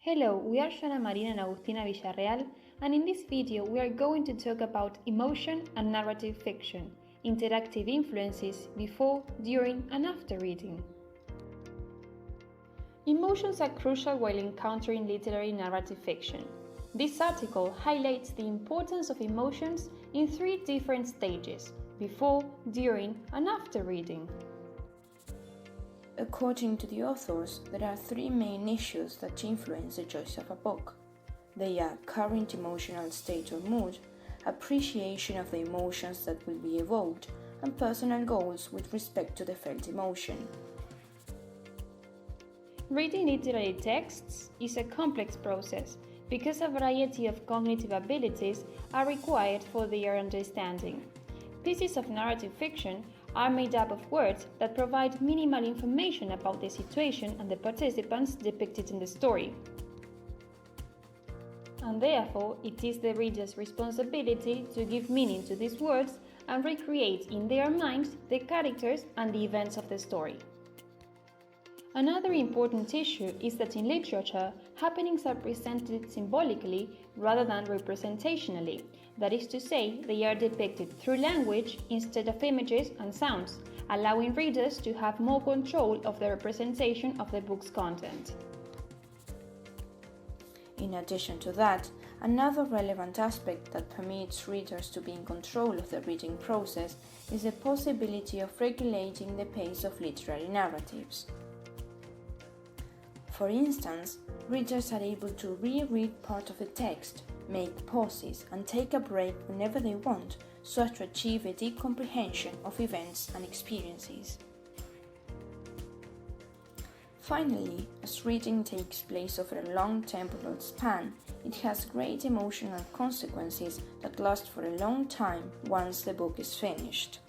Hello, we are Marin and Agustina Villarreal, and in this video we are going to talk about emotion and narrative fiction, interactive influences before, during and after reading. Emotions are crucial while encountering literary narrative fiction. This article highlights the importance of emotions in three different stages: before, during and after reading. According to the authors, there are three main issues that influence the choice of a book. They are current emotional state or mood, appreciation of the emotions that will be evoked, and personal goals with respect to the felt emotion. Reading literary texts is a complex process because a variety of cognitive abilities are required for their understanding. Pieces of narrative fiction are made up of words that provide minimal information about the situation and the participants depicted in the story. And therefore, it is the reader's responsibility to give meaning to these words and recreate in their minds the characters and the events of the story. Another important issue is that in literature, happenings are presented symbolically rather than representationally. That is to say, they are depicted through language instead of images and sounds, allowing readers to have more control of the representation of the book's content. In addition to that, another relevant aspect that permits readers to be in control of the reading process is the possibility of regulating the pace of literary narratives. For instance, readers are able to reread part of the text, make pauses, and take a break whenever they want so as to achieve a deep comprehension of events and experiences. Finally, as reading takes place over a long temporal span, it has great emotional consequences that last for a long time once the book is finished.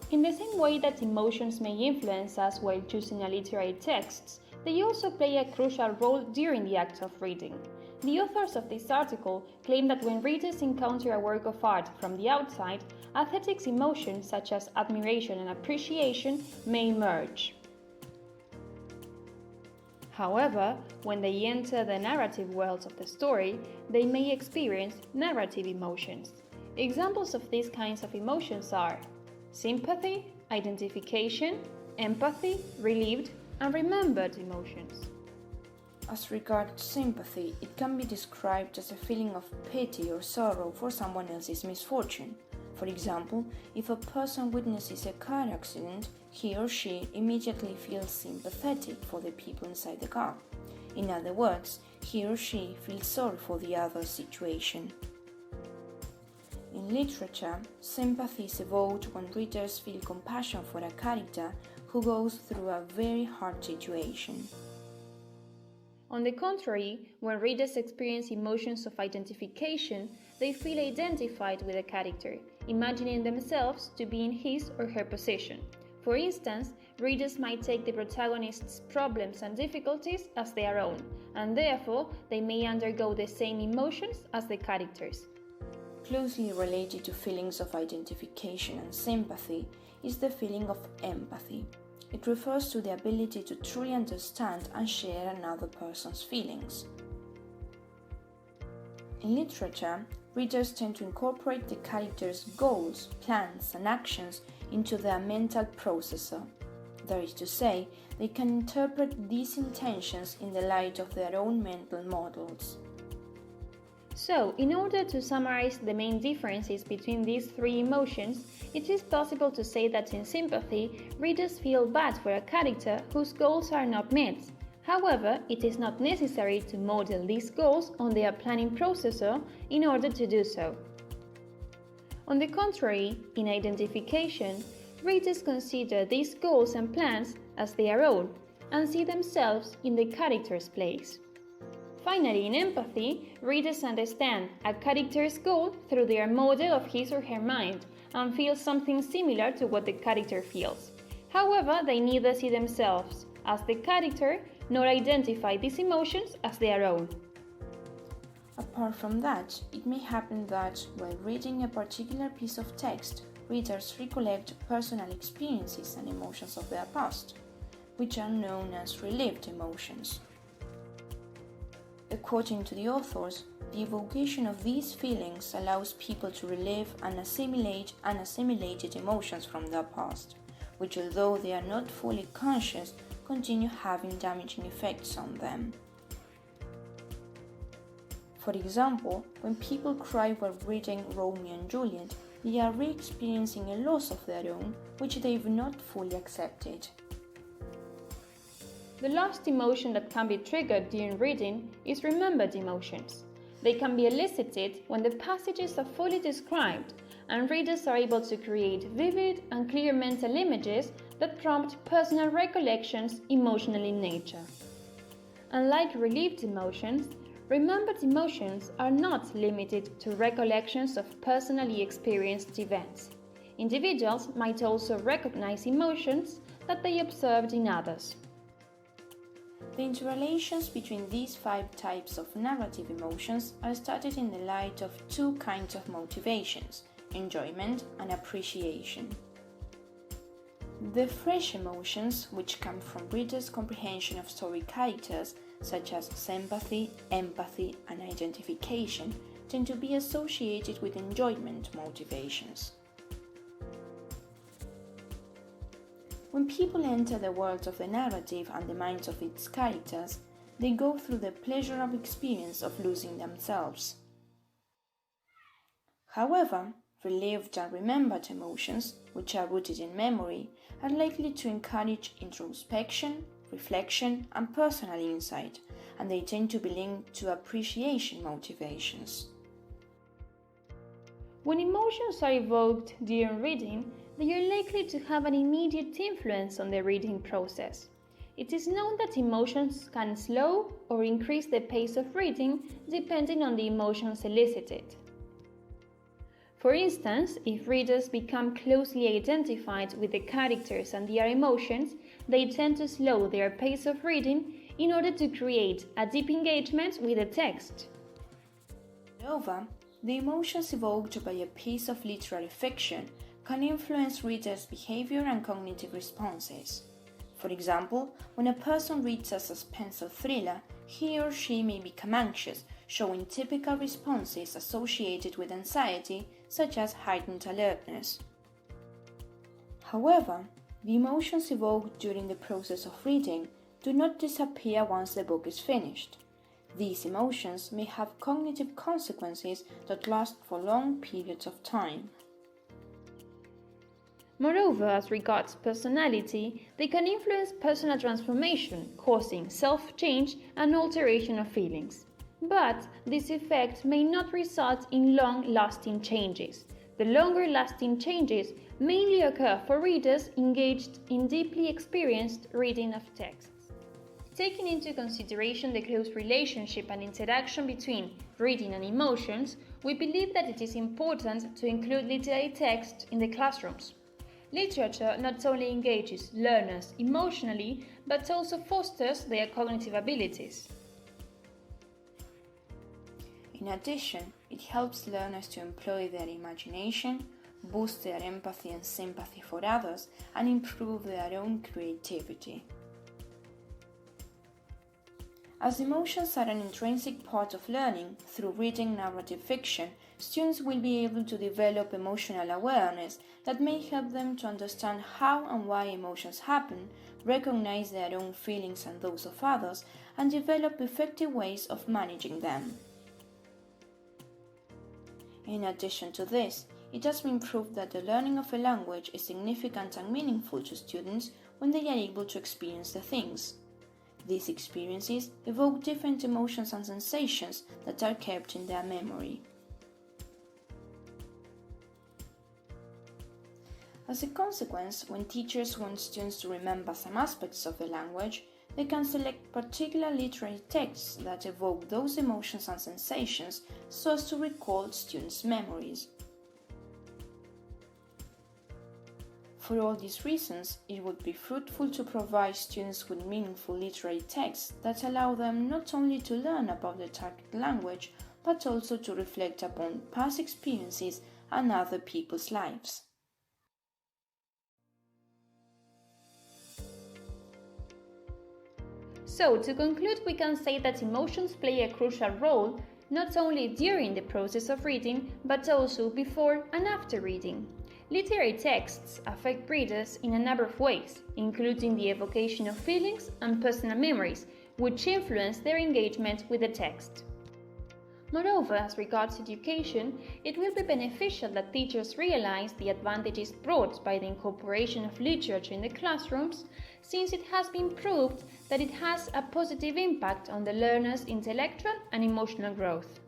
In the same way that emotions may influence us while choosing a literary text, they also play a crucial role during the act of reading. The authors of this article claim that when readers encounter a work of art from the outside, aesthetic emotions such as admiration and appreciation may emerge. However, when they enter the narrative world of the story, they may experience narrative emotions. Examples of these kinds of emotions are sympathy, identification, empathy, relieved, and remembered emotions. As regards sympathy, it can be described as a feeling of pity or sorrow for someone else's misfortune. For example, if a person witnesses a car accident, he or she immediately feels sympathetic for the people inside the car. In other words, he or she feels sorry for the other's situation. In literature, sympathy is evoked when readers feel compassion for a character who goes through a very hard situation. On the contrary, when readers experience emotions of identification, they feel identified with a character, imagining themselves to be in his or her position. For instance, readers might take the protagonist's problems and difficulties as their own, and therefore they may undergo the same emotions as the characters. Closely related to feelings of identification and sympathy is the feeling of empathy. It refers to the ability to truly understand and share another person's feelings. In literature, readers tend to incorporate the characters' goals, plans, and actions into their mental processor. That is to say, they can interpret these intentions in the light of their own mental models. So, in order to summarize the main differences between these three emotions, it is possible to say that in sympathy, readers feel bad for a character whose goals are not met. However, it is not necessary to model these goals on their planning processor in order to do so. On the contrary, in identification, readers consider these goals and plans as their own and see themselves in the character's place. Finally, in empathy, readers understand a character's goal through their model of his or her mind and feel something similar to what the character feels. However, they neither see themselves as the character nor identify these emotions as their own. Apart from that, it may happen that, while reading a particular piece of text, readers recollect personal experiences and emotions of their past, which are known as relived emotions. According to the authors, the evocation of these feelings allows people to relive and assimilate unassimilated emotions from their past, which, although they are not fully conscious, continue having damaging effects on them. For example, when people cry while reading Romeo and Juliet, they are re-experiencing a loss of their own, which they've not fully accepted. The last emotion that can be triggered during reading is remembered emotions. They can be elicited when the passages are fully described and readers are able to create vivid and clear mental images that prompt personal recollections emotional in nature. Unlike relieved emotions, remembered emotions are not limited to recollections of personally experienced events. Individuals might also recognize emotions that they observed in others. The interrelations between these 5 types of narrative emotions are studied in the light of 2 kinds of motivations: enjoyment and appreciation. The fresh emotions, which come from readers' comprehension of story characters, such as sympathy, empathy, and identification, tend to be associated with enjoyment motivations. When people enter the world of the narrative and the minds of its characters, they go through the pleasurable experience of losing themselves. However, relived and remembered emotions, which are rooted in memory, are likely to encourage introspection, reflection, and personal insight, and they tend to be linked to appreciation motivations. When emotions are evoked during reading, they are likely to have an immediate influence on the reading process. It is known that emotions can slow or increase the pace of reading depending on the emotions elicited. For instance, if readers become closely identified with the characters and their emotions, they tend to slow their pace of reading in order to create a deep engagement with the text. Moreover, the emotions evoked by a piece of literary fiction can influence readers' behavior and cognitive responses. For example, when a person reads a suspenseful thriller, he or she may become anxious, showing typical responses associated with anxiety, such as heightened alertness. However, the emotions evoked during the process of reading do not disappear once the book is finished. These emotions may have cognitive consequences that last for long periods of time. Moreover, as regards personality, they can influence personal transformation, causing self-change and alteration of feelings. But this effect may not result in long-lasting changes. The longer-lasting changes mainly occur for readers engaged in deeply experienced reading of texts. Taking into consideration the close relationship and interaction between reading and emotions, we believe that it is important to include literary text in the classrooms. Literature not only engages learners emotionally, but also fosters their cognitive abilities. In addition, it helps learners to employ their imagination, boost their empathy and sympathy for others, and improve their own creativity. As emotions are an intrinsic part of learning, through reading narrative fiction, students will be able to develop emotional awareness that may help them to understand how and why emotions happen, recognize their own feelings and those of others, and develop effective ways of managing them. In addition to this, it has been proved that the learning of a language is significant and meaningful to students when they are able to experience the things. These experiences evoke different emotions and sensations that are kept in their memory. As a consequence, when teachers want students to remember some aspects of the language, they can select particular literary texts that evoke those emotions and sensations so as to recall students' memories. For all these reasons, it would be fruitful to provide students with meaningful literary texts that allow them not only to learn about the target language, but also to reflect upon past experiences and other people's lives. So, to conclude, we can say that emotions play a crucial role not only during the process of reading, but also before and after reading. Literary texts affect readers in a number of ways, including the evocation of feelings and personal memories, which influence their engagement with the text. Moreover, as regards education, it will be beneficial that teachers realize the advantages brought by the incorporation of literature in the classrooms, since it has been proved that it has a positive impact on the learner's intellectual and emotional growth.